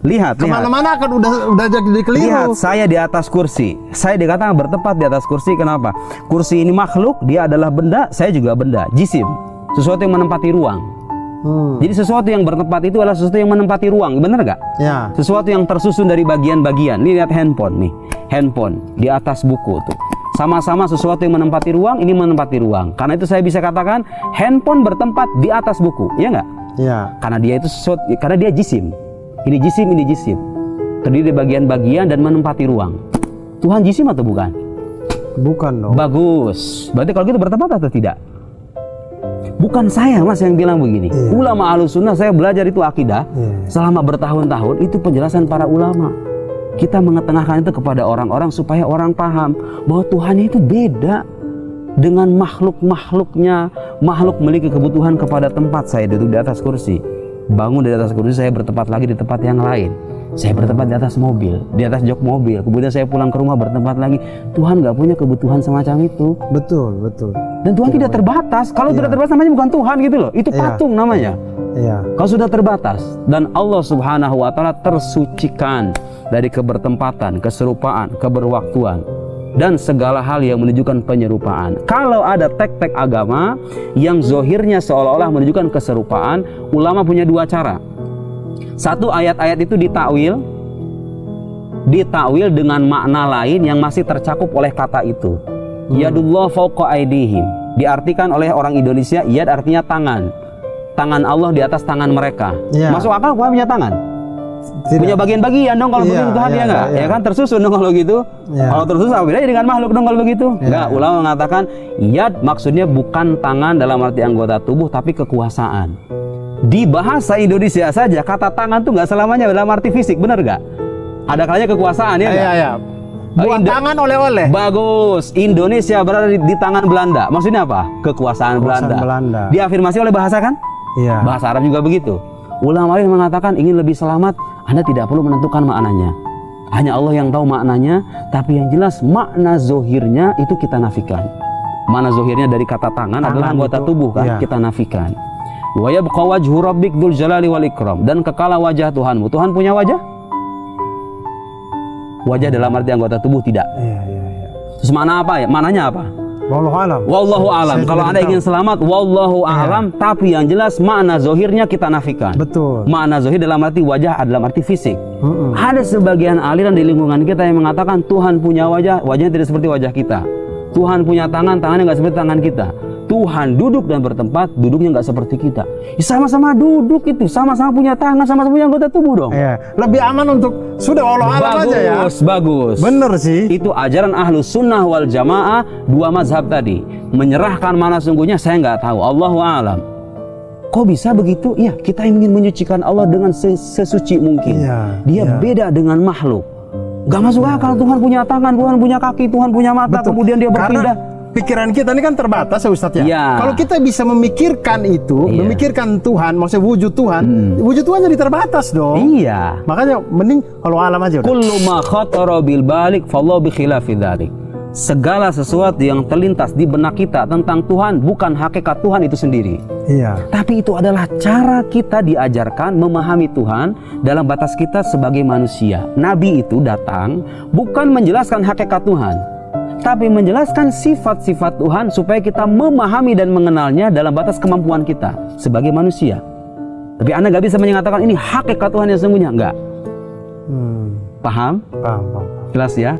Lihat. Kemana-mana kan udah jadi keliru. Lihat, saya di atas kursi. Saya dikatakan bertempat di atas kursi. Kenapa? Kursi ini makhluk, dia adalah benda, saya juga benda. Jisim, sesuatu yang menempati ruang. Jadi sesuatu yang bertempat itu adalah sesuatu yang menempati ruang, benar gak? Ya. Sesuatu yang tersusun dari bagian-bagian. Ini lihat handphone nih, handphone di atas buku tuh. Sama-sama sesuatu yang menempati ruang, ini menempati ruang. Karena itu saya bisa katakan handphone bertempat di atas buku, ya nggak? Ya. Karena dia itu sesuatu, karena dia jisim. Ini jisim, ini jisim. Terdiri dari bagian-bagian dan menempati ruang. Tuhan jisim atau bukan? Bukan dong. Bagus. Berarti kalau gitu bertempat atau tidak? Bukan saya mas yang bilang begini. Ulama Ahlussunnah, saya belajar itu akidah selama bertahun-tahun, itu penjelasan para ulama. Kita mengetengahkan itu kepada orang-orang supaya orang paham bahwa Tuhan itu beda dengan makhluk-makhluknya. Makhluk memiliki kebutuhan kepada tempat. Saya duduk di atas kursi, bangun dari atas kursi, saya bertempat lagi di tempat yang lain. Saya bertempat di atas mobil, di atas jok mobil. Kemudian saya pulang ke rumah bertempat lagi. Tuhan nggak punya kebutuhan semacam itu. Betul, betul. Dan Tuhan tidak terbatas. Kalau tidak terbatas namanya bukan Tuhan gitu loh. Itu patung namanya. Kalau sudah terbatas, dan Allah Subhanahu wa Ta'ala tersucikan dari kebertempatan, keserupaan, keberwaktuan, dan segala hal yang menunjukkan penyerupaan. Kalau ada tek-tek agama yang zohirnya seolah-olah menunjukkan keserupaan, ulama punya dua cara. Satu, ayat-ayat itu ditakwil dengan makna lain yang masih tercakup oleh kata itu. Yadullah fawqa aydihim, diartikan oleh orang Indonesia, yad artinya tangan. Tangan Allah di atas tangan mereka. Masuk akal Tuhan punya tangan? Tidak. Punya bagian-bagian dong kalau begitu Tuhan, ya enggak? Ya kan tersusun dong kalau gitu. Kalau tersusun apa bedanya dengan makhluk dong kalau begitu? Enggak, ulama mengatakan yad maksudnya bukan tangan dalam arti anggota tubuh, tapi kekuasaan. Di bahasa Indonesia saja kata tangan tuh nggak selamanya dalam arti fisik, benar nggak? Ada kalanya kekuasaan, ya nggak? Buat tangan oleh-oleh. Bagus. Indonesia berada di tangan Belanda. Maksudnya apa? Kekuasaan Belanda. Diafirmasi oleh bahasa kan? Iya. Bahasa Arab juga begitu. Ulama lain mengatakan ingin lebih selamat, Anda tidak perlu menentukan maknanya. Hanya Allah yang tahu maknanya. Tapi yang jelas makna zohirnya itu kita nafikan. Makna zohirnya dari kata tangan adalah anggota tubuh kan? Kita nafikan. Wa yabqa wajhu rabbik dzul jalali wal ikram, dan kekala wajah Tuhanmu. Tuhan punya wajah? Wajah dalam arti anggota tubuh tidak. Terus makna apa ya? Maknanya apa? Wallahu alam. Wallahu alam. Kalau Anda ingin selamat, wallahu alam, tapi yang jelas makna zohirnya kita nafikan. Betul. Makna zohir dalam arti wajah dalam arti fisik. Ada sebagian aliran di lingkungan kita yang mengatakan Tuhan punya wajah, wajahnya tidak seperti wajah kita. Tuhan punya tangan, tangannya nggak seperti tangan kita. Tuhan duduk dan bertempat, duduknya nggak seperti kita. Sama-sama duduk itu, sama-sama punya tangan, sama-sama punya anggota tubuh dong. Lebih aman untuk sudah Allah alam aja ya. Bagus. Bener sih. Itu ajaran Ahlussunnah wal Jamaah, dua mazhab tadi. Menyerahkan mana sungguhnya saya nggak tahu. Allahu alam. Kok bisa begitu? Iya, kita ingin menyucikan Allah dengan sesuci mungkin. Dia beda dengan makhluk. Gak masuk akal Tuhan punya tangan, Tuhan punya kaki, Tuhan punya mata. Kemudian dia berpindah. Pikiran kita ini kan terbatas ya Ustadz ya. Kalau kita bisa memikirkan itu, memikirkan Tuhan, maksudnya wujud Tuhan, wujud Tuhan jadi terbatas dong. Iya. Makanya mending kalau alam aja. Kullu ma khatara bil balik fallahu bi khilafi dzalik. Segala sesuatu yang terlintas di benak kita tentang Tuhan bukan hakikat Tuhan itu sendiri. Tapi itu adalah cara kita diajarkan memahami Tuhan dalam batas kita sebagai manusia. Nabi itu datang bukan menjelaskan hakikat Tuhan, tapi menjelaskan sifat-sifat Tuhan supaya kita memahami dan mengenalnya dalam batas kemampuan kita sebagai manusia. Tapi Anda nggak bisa menyatakan ini hakikat Tuhan yang sesungguhnya, enggak. Paham? Paham. Jelas ya?